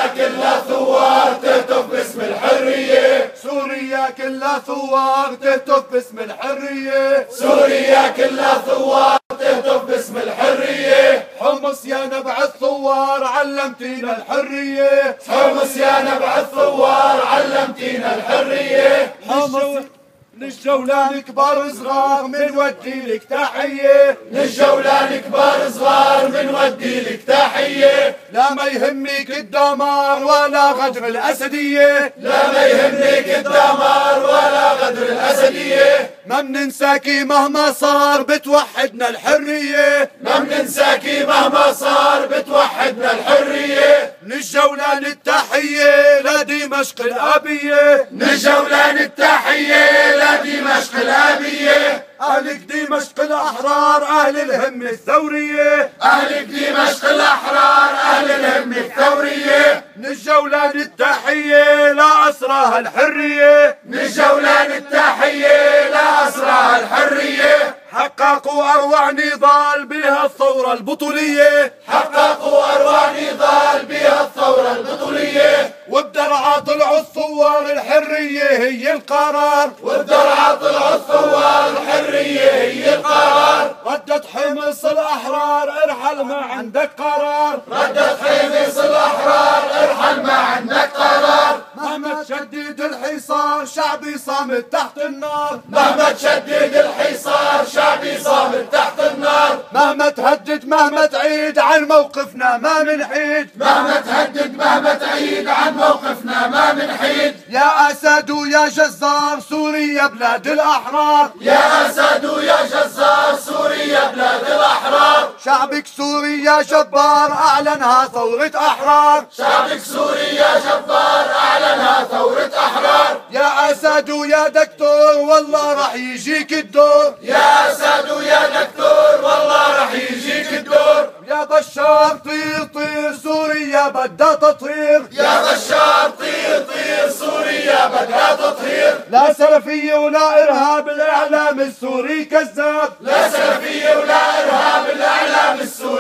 سوريا كلها ثوار تهتف باسم الحرية، سوريا كلها ثوار تهتف باسم الحرية، سوريا كلها ثوار تهتف باسم الحرية. حمص يا نبع الثوار علمتينا الحرية، حمص يا نبع الثوار علمتينا الحرية. حمص للجولان كبار صغار منودي لك تحية، للجولان كبار صغار منودي لك تحية. لا ما يهمك الدمار ولا غدر الأسدية، لا ما يهمك الدمار ولا غدر الأسدية. ما بننساكي مهما صار بتوحدنا الحرية، ما بننساكي مهما صار بتوحدنا الحرية. للجولان التحية لدمشق الأبية، للجولان التحية لدمشق الأبية. أهلك دمشق الأحرار أهل الهمة الثورية، أهلك دمشق الأحرار أهل الهمة الثورية. للجولان التحية لأسراها الحرية، للجولان التحية لأسراها الحرية. حققوا أروع نضال بها الثورة البطولية، حققوا أروع نضال بها الثورة البطولية. وبدرعا طلعوا الثوار الحرية هي القرار، وبدرعا طلعوا الثوار الحرية هي القرار. ردت حمص الأحرار ارحل ما عندك قرار، ردت حمص الأحرار ارحل ما عندك قرار. مهما تشدد الحصار شعبي صامت تحت النار، مهما تشدد الحصار شعبي صامت تحت النار. مهما تهدد مهما تعيد عن موقفنا ما منحيد، مهما تهدد مهما تعيد عن موقفنا ما منحيد. يا أسد ويا جزار سوريا بلاد الأحرار، يا أسد ويا جزار سوريا بلاد الأحرار. شعبك سوريا جبار أعلنها ثورة أحرار، شعبك سوريا جبار أعلنها ثورة أحرار. يا أسد ويا دكتور والله رح يجيك الدور، يا أسد ويا دكتور والله رح يجيك الدور. يا بشار طير طير سوريا بدها تطهير، يا بشار طير طير سوريا بدها تطهير. لا سلفية ولا إرهاب الإعلام السوري كذاب، لا سلفية ولا إرهاب الإعلام السوري